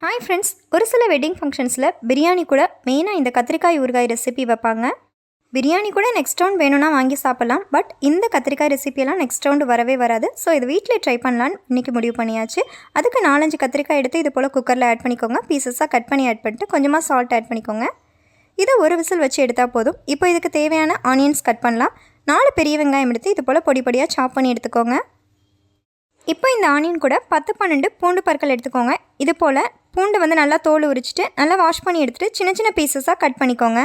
Hi friends, ஒரு சில wedding ஃபங்க்ஷன்ஸில் biryani கூட மெயினாக இந்த கத்திரிக்காய் ஊறுகாய் ரெசிபி வைப்பாங்க. பிரியாணி கூட நெக்ஸ்ட் ரவுண்ட் வேணும்னா வாங்கி சாப்பிட்லாம். பட் இந்த கத்திரிக்காய் ரெசிபியெல்லாம் நெக்ஸ்ட் ரவுண்டு வரவே வராது. ஸோ இது வீட்டிலே ட்ரை பண்ணலான்னு இன்றைக்கி முடிவு பண்ணியாச்சு. அதுக்கு 4-5 கத்திரிக்காய் எடுத்து இது போல் குக்கரில் ஆட் பண்ணிக்கோங்க. பீசஸாக கட் பண்ணி ஆட் பண்ணிட்டு கொஞ்சமாக சால்ட் ஆட் பண்ணிக்கோங்க. இதை ஒரு விசில் வச்சு எடுத்தால் போதும். இப்போ இதுக்கு தேவையான ஆனியன்ஸ் கட் பண்ணலாம். 4 பெரிய வெங்காயம் எடுத்து இது போல் பொடி பொடியாக சாப் பண்ணி எடுத்துக்கோங்க. இப்போ இந்த ஆனியன் கூட 10-12 பூண்டு பற்கள் எடுத்துக்கோங்க. இது போல் பூண்டு நல்லா தோல் உரிச்சிட்டு நல்லா வாஷ் பண்ணி எடுத்துகிட்டு சின்ன சின்ன பீசஸாக கட் பண்ணிக்கோங்க.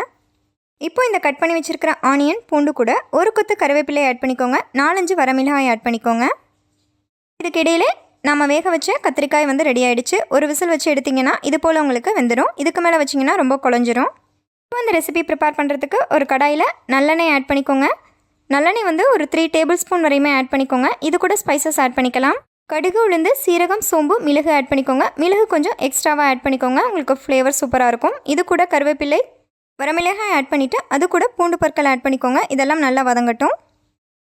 இப்போ இந்த கட் பண்ணி வச்சுருக்கிற ஆனியன் பூண்டு கூட ஒரு கொத்து கருவேப்பிலை ஆட் பண்ணிக்கோங்க. 4-5 வரமிளகாய் ஆட் பண்ணிக்கோங்க. இதுக்கு இடையிலே நம்ம வேக வச்ச கத்திரிக்காய் ரெடி ஆகிடுச்சு. ஒரு விசில் வச்சு எடுத்திங்கன்னா இது போல் உங்களுக்கு வெந்துடும். இதுக்கு மேலே வச்சிங்கன்னா ரொம்ப குழஞ்சிரும். இப்போ இந்த ரெசிபி ப்ரிப்பேர் பண்ணுறதுக்கு ஒரு கடாயில் நல்லெண்ணெய் ஆட் பண்ணிக்கோங்க. நல்லெண்ணெய் ஒரு 3 டேபிள் ஸ்பூன் வரையுமே ஆட் பண்ணிக்கோங்க. இது கூட ஸ்பைசஸ் ஆட் பண்ணிக்கலாம். கடுகு, உளுந்து, சீரகம், சோம்பு, மிளகு ஆட் பண்ணிக்கோங்க. மிளகு கொஞ்சம் எக்ஸ்ட்ராவாக ஆட் பண்ணிக்கோங்க, உங்களுக்கு ஃப்ளேவர் சூப்பராக இருக்கும். இது கூட கருவேப்பிலை, வரமிளகாய் ஆட் பண்ணிவிட்டு அது கூட பூண்டு பற்கள் ஆட் பண்ணிக்கோங்க. இதெல்லாம் நல்லா வதங்கட்டும்.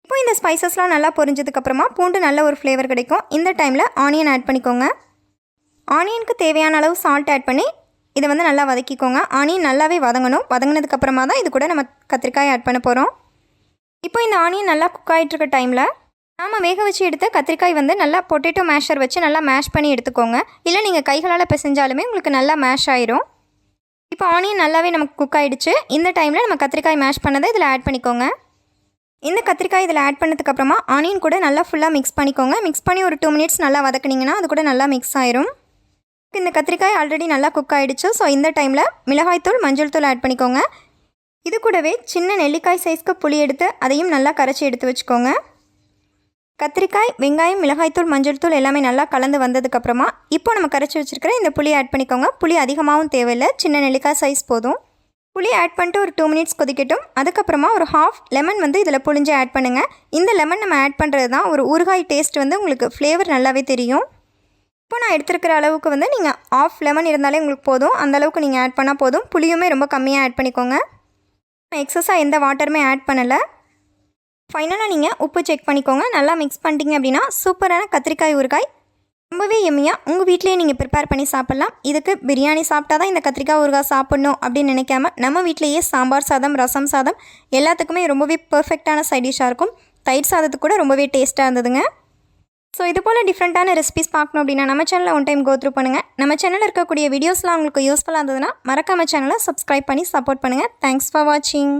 இப்போ இந்த ஸ்பைசஸ்லாம் நல்லா பொரிஞ்சதுக்கப்புறமா பூண்டு நல்ல ஒரு ஃப்ளேவர் கிடைக்கும். இந்த டைமில் ஆனியன் ஆட் பண்ணிக்கோங்க. ஆனியனுக்கு தேவையான அளவு சால்ட் ஆட் பண்ணி இதை நல்லா வதக்கிக்கோங்க. ஆனியன் நல்லாவே வதங்கணும். வதங்கினதுக்கப்புறமா தான் இது கூட நம்ம கத்திரிக்காய் ஆட் பண்ண போகிறோம். இப்போ இந்த ஆனியன் நல்லா குக் ஆகிட்டுருக்க டைமில் நாம் வேக வச்சு எடுத்த கத்திரிக்காய் நல்லா பொட்டேட்டோ மேஷர் வச்சு நல்லா மேஷ் பண்ணி எடுத்துக்கோங்க. இல்லை நீங்கள் கைகளால் பிசைஞ்சாலுமே உங்களுக்கு நல்லா மேஷ் ஆயிரும். இப்போ ஆனியன் நல்லாவே நமக்கு குக் ஆகிடுச்சு. இந்த டைமில் நம்ம கத்திரிக்காய் மேஷ் பண்ணதை இதில் ஆட் பண்ணிக்கோங்க. இந்த கத்திரிக்காய் இதில் ஆட் பண்ணதுக்கப்புறமா ஆனியன் கூட நல்லா ஃபுல்லாக மிக்ஸ் பண்ணிக்கோங்க. மிக்ஸ் பண்ணி ஒரு 2 மினிட்ஸ் நல்லா வதக்குனிங்கன்னா அது கூட நல்லா மிக்ஸ் ஆயிரும். இந்த கத்திரிக்காய் ஆல்ரெடி நல்லா குக் ஆகிடுச்சு. ஸோ இந்த டைமில் மிளகாய்த்தூள், மஞ்சள் தூள் ஆட் பண்ணிக்கோங்க. இது கூடவே சின்ன நெல்லிக்காய் சைஸ்க்கு புளி எடுத்து அதையும் நல்லா கரைச்சி எடுத்து வச்சுக்கோங்க. கத்திரிக்காய், வெங்காயம், மிளகாய்த்தூள், மஞ்சள் தூள் எல்லாமே நல்லா கலந்து வந்ததுக்கப்புறமா இப்போ நம்ம கரைச்சி வச்சுருக்கிற இந்த புளியை ஆட் பண்ணிக்கோங்க. புளி அதிகமாகவும் தேவையில்லை, சின்ன நெல்லிக்காய் சைஸ் போதும். புளி ஆட் பண்ணிட்டு ஒரு 2 மினிட்ஸ் கொதிக்கட்டும். அதுக்கப்புறமா ஒரு ஹாஃப் லெமன் இதில் புளிஞ்சு ஆட் பண்ணுங்கள். இந்த லெமன் நம்ம ஆட் பண்ணுறது தான் ஒரு ஊறுகாய் டேஸ்ட் உங்களுக்கு ஃப்ளேவர் நல்லாவே தெரியும். இப்போ நான் எடுத்துருக்கிற அளவுக்கு நீங்கள் ஆஃப் லெமன் இருந்தாலே உங்களுக்கு போதும். அந்தளவுக்கு நீங்கள் ஆட் பண்ணால் போதும். புளியுமே ரொம்ப கம்மியாக ஆட் பண்ணிக்கோங்க. எக்ஸஸாக எந்த வாட்டருமே ஆட் பண்ணலை. ஃபைனலாக நீங்கள் உப்பு செக் பண்ணிக்கோங்க. நல்லா மிக்ஸ் பண்ணிட்டீங்க அப்படின்னா சூப்பரான கத்திரிக்காய் ஊறுகாய் ரொம்பவே எம்மியாக உங்கள் வீட்டிலேயே நீங்கள் ப்ரிப்பேர் பண்ணி சாப்பிட்லாம். இதுக்கு பிரியாணி சாப்பிட்டா தான் இந்த கத்திரிக்காய் ஊறுகாய் சாப்பிட்ணும் அப்படின்னு நினைக்காம நம்ம வீட்டிலேயே சாம்பார் சாதம், ரசம் சாதம் எல்லாத்துக்குமே ரொம்பவே பர்ஃபெக்டான சைட் டிஷ்ஷாக இருக்கும். தயிர் சாதத்துக்கு கூட ரொம்பவே டேஸ்ட்டாக இருந்ததுங்க. ஸோ இது போல் டிஃப்ரெண்ட்டான ரெசிபிஸ் பார்க்கணும் அப்படின்னா நம்ம சேனலில் ஒன் டைம் கோத்ரூ பண்ணுங்கள். நம்ம சேனலில் இருக்கக்கூடிய வீடியோஸ்லாம் உங்களுக்கு யூஸ்ஃபுல்லாக இருந்ததுன்னா மறக்காம சேனலை சப்ஸ்கிரைப் பண்ணி சப்போர்ட் பண்ணுங்கள். தேங்க்ஸ் ஃபார் வாட்சிங்.